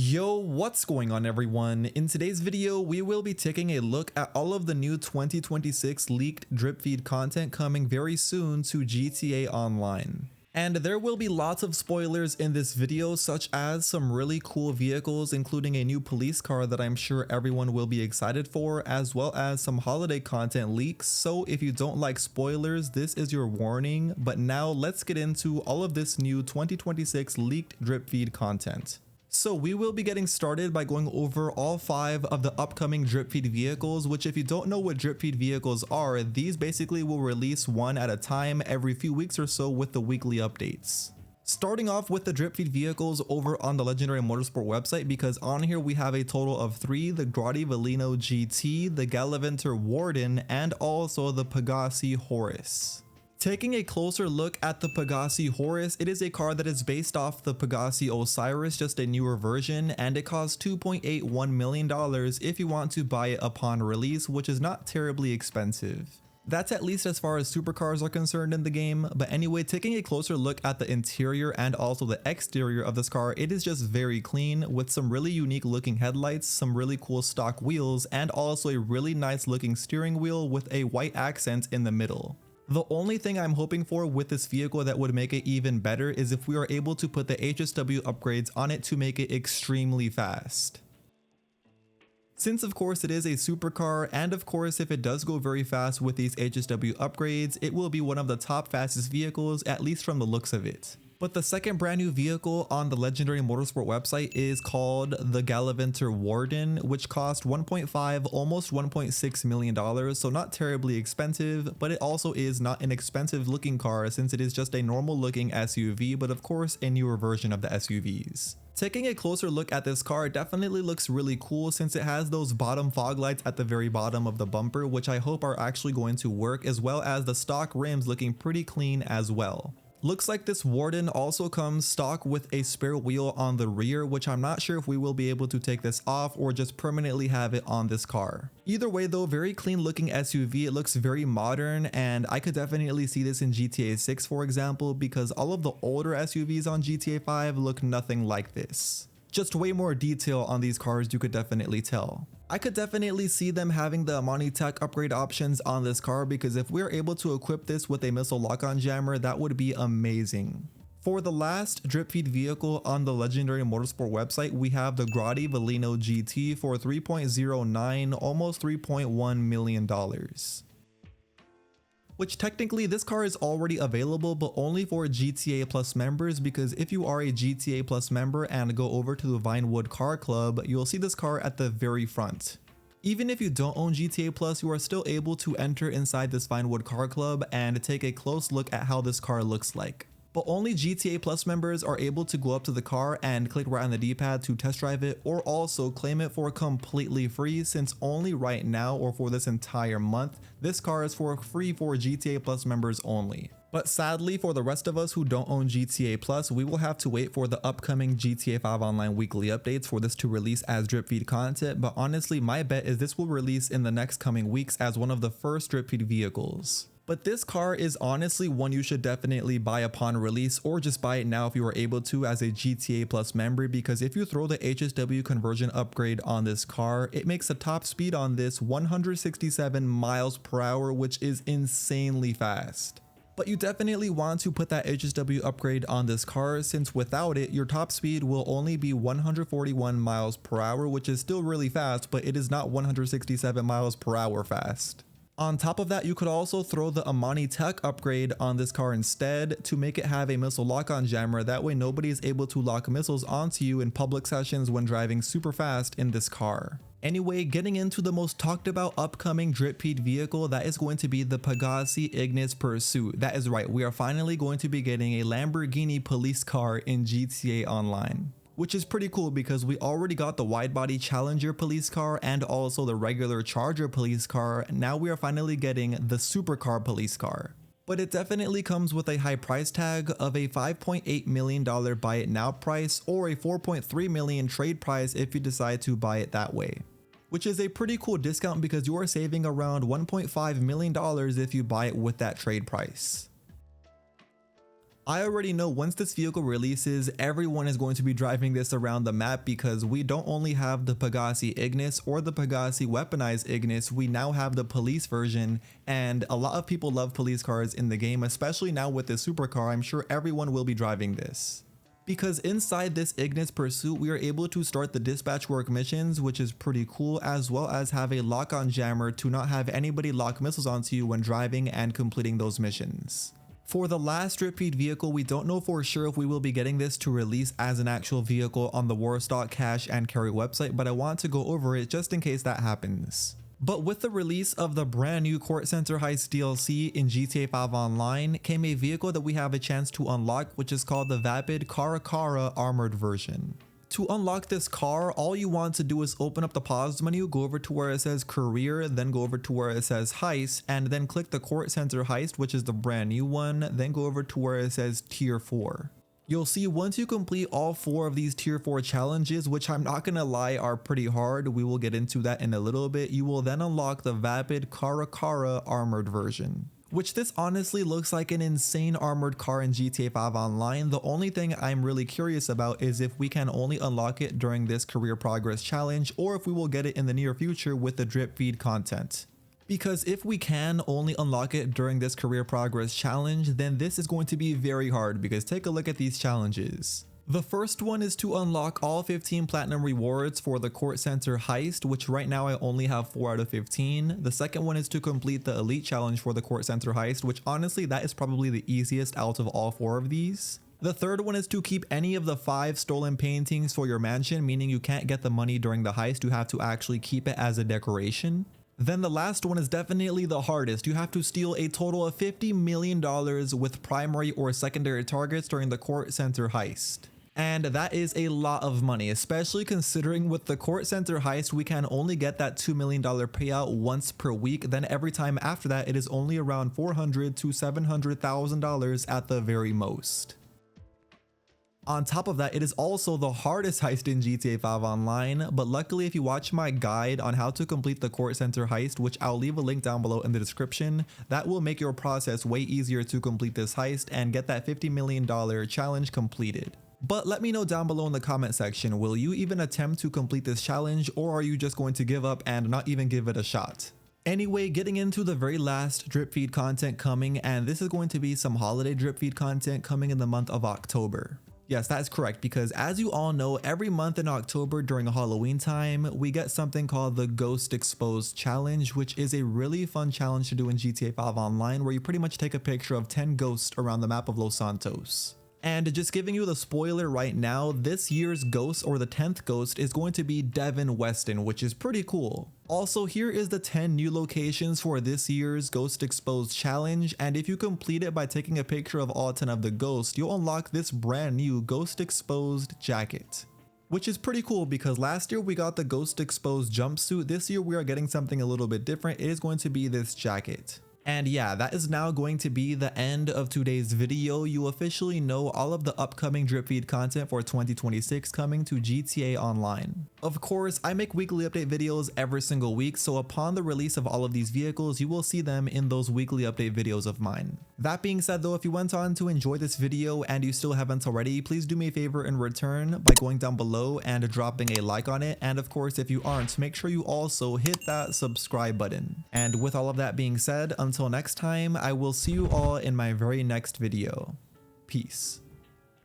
Yo, what's going on everyone? In today's video, we will be taking a look at all of the new 2026 leaked Dripfeed content coming very soon to GTA Online. And there will be lots of spoilers in this video, such as some really cool vehicles, including a new police car that I'm sure everyone will be excited for, as well as some holiday content leaks. So if you don't like spoilers, this is your warning. But now let's get into all of this new 2026 leaked Dripfeed content. So we will be getting started by going over all 5 of the upcoming Dripfeed vehicles, which if you don't know what Dripfeed vehicles are, these basically will release one at a time every few weeks or so with the weekly updates. Starting off with the Dripfeed vehicles over on the Legendary Motorsport website, because on here we have a total of 3, the Grotti Velino GT, the Galaventor Warden, and also the Pagasi Horus. Taking a closer look at the Pagasi Horus, it is a car that is based off the Pagasi Osiris, just a newer version, and it costs $2.81 million if you want to buy it upon release, which is not terribly expensive. That's at least as far as supercars are concerned in the game. But anyway, taking a closer look at the interior and also the exterior of this car, it is just very clean with some really unique looking headlights, some really cool stock wheels, and also a really nice looking steering wheel with a white accent in the middle. The only thing I'm hoping for with this vehicle that would make it even better is if we are able to put the HSW upgrades on it to make it extremely fast. Since of course it is a supercar, and of course if it does go very fast with these HSW upgrades, it will be one of the top fastest vehicles, at least from the looks of it. But the second brand new vehicle on the Legendary Motorsport website is called the Galaventor Warden, which cost $1.5, almost $1.6 million, so not terribly expensive, but it also is not an expensive looking car since it is just a normal looking SUV, but of course a newer version of the SUVs. Taking a closer look at this car, it definitely looks really cool since it has those bottom fog lights at the very bottom of the bumper, which I hope are actually going to work, as well as the stock rims looking pretty clean as well. Looks like this Warden also comes stock with a spare wheel on the rear, which I'm not sure if we will be able to take this off or just permanently have it on this car. Either way though, very clean looking SUV, it looks very modern, and I could definitely see this in GTA 6 for example, because all of the older SUVs on GTA 5 look nothing like this. Just way more detail on these cars, you could definitely tell. I could definitely see them having the Amani Tech upgrade options on this car, because if we're able to equip this with a missile lock-on jammer, that would be amazing. For the last Dripfeed vehicle on the Legendary Motorsport website, we have the Grotti Velino GT for $3.09, almost $3.1 million. Which technically this car is already available, but only for GTA Plus members, because if you are a GTA Plus member and go over to the Vinewood Car Club, you'll see this car at the very front. Even if you don't own GTA Plus, you are still able to enter inside this Vinewood Car Club and take a close look at how this car looks like. But only GTA Plus members are able to go up to the car and click right on the D-pad to test drive it, or also claim it for completely free, since only right now or for this entire month, this car is free for GTA Plus members only. But sadly for the rest of us who don't own GTA Plus, we will have to wait for the upcoming GTA 5 Online weekly updates for this to release as Dripfeed content, but honestly my bet is this will release in the next coming weeks as one of the first Dripfeed vehicles. But this car is honestly one you should definitely buy upon release, or just buy it now if you are able to as a GTA Plus member, because if you throw the HSW conversion upgrade on this car, it makes the top speed on this 167 miles per hour, which is insanely fast. But you definitely want to put that HSW upgrade on this car, since without it, your top speed will only be 141 miles per hour, which is still really fast, but it is not 167 miles per hour fast. On top of that, you could also throw the Amani Tech upgrade on this car instead to make it have a missile lock-on jammer. That way nobody is able to lock missiles onto you in public sessions when driving super fast in this car. Anyway, getting into the most talked about upcoming Dripfeed vehicle, that is going to be the Pagasi Ignis Pursuit. That is right, we are finally going to be getting a Lamborghini police car in GTA Online. Which is pretty cool because we already got the wide body Challenger police car and also the regular Charger police car. Now we are finally getting the supercar police car. But it definitely comes with a high price tag of a $5.8 million buy it now price, or a $4.3 million trade price if you decide to buy it that way. Which is a pretty cool discount because you are saving around $1.5 million if you buy it with that trade price. I already know once this vehicle releases, everyone is going to be driving this around the map because we don't only have the Pagasi Ignis or the Pagasi Weaponized Ignis, we now have the police version, and a lot of people love police cars in the game, especially now with this supercar. I'm sure everyone will be driving this. Because inside this Ignis pursuit, we are able to start the dispatch work missions, which is pretty cool, as well as have a lock-on jammer to not have anybody lock missiles onto you when driving and completing those missions. For the last Dripfeed vehicle, we don't know for sure if we will be getting this to release as an actual vehicle on the Warstock Cash and Carry website, but I want to go over it just in case that happens. But with the release of the brand new Kortz Center Heist DLC in GTA 5 Online came a vehicle that we have a chance to unlock, which is called the Vapid Caracara Armored version. To unlock this car, all you want to do is open up the pause menu, go over to where it says career, then go over to where it says heist, and then click the Kortz Center Heist, which is the brand new one, then go over to where it says tier 4. You'll see once you complete all 4 of these tier 4 challenges, which I'm not gonna lie are pretty hard, we will get into that in a little bit, you will then unlock the Vapid Caracara Armored version. Which this honestly looks like an insane armored car in GTA 5 Online. The only thing I'm really curious about is if we can only unlock it during this career progress challenge, or if we will get it in the near future with the Dripfeed content. Because if we can only unlock it during this career progress challenge, then this is going to be very hard, because take a look at these challenges. The first one is to unlock all 15 platinum rewards for the Kortz Center Heist, which right now I only have 4 out of 15. The second one is to complete the Elite Challenge for the Kortz Center Heist, which honestly that is probably the easiest out of all 4 of these. The third one is to keep any of the 5 stolen paintings for your mansion, meaning you can't get the money during the heist, you have to actually keep it as a decoration. Then the last one is definitely the hardest. You have to steal a total of $50 million with primary or secondary targets during the Kortz Center Heist. And that is a lot of money, especially considering with the Kortz Center Heist, we can only get that $2 million payout once per week. Then every time after that, it is only around $400,000 to $700,000 at the very most. On top of that, it is also the hardest heist in GTA 5 Online, but luckily if you watch my guide on how to complete the Kortz Center Heist, which I'll leave a link down below in the description, that will make your process way easier to complete this heist and get that $50 million challenge completed. But let me know down below in the comment section, will you even attempt to complete this challenge, or are you just going to give up and not even give it a shot? Anyway, getting into the very last Dripfeed content coming, and this is going to be some holiday Dripfeed content coming in the month of October. Yes, that's correct, because as you all know, every month in October during Halloween time, we get something called the Ghost Exposed Challenge, which is a really fun challenge to do in GTA 5 Online, where you pretty much take a picture of 10 ghosts around the map of Los Santos. And just giving you the spoiler right now, this year's ghost, or the 10th ghost, is going to be Devin Weston, which is pretty cool. Also, here is the 10 new locations for this year's Ghost Exposed Challenge, and if you complete it by taking a picture of all 10 of the ghosts, you'll unlock this brand new Ghost Exposed jacket. Which is pretty cool because last year we got the Ghost Exposed jumpsuit, this year we are getting something a little bit different. It is going to be this jacket. And yeah, that is now going to be the end of today's video. You officially know all of the upcoming Dripfeed content for 2026 coming to GTA Online. Of course, I make weekly update videos every single week, so upon the release of all of these vehicles, you will see them in those weekly update videos of mine. That being said though, if you went on to enjoy this video and you still haven't already, please do me a favor in return by going down below and dropping a like on it. And of course, if you aren't, make sure you also hit that subscribe button. And with all of that being said, until next time, I will see you all in my very next video. Peace.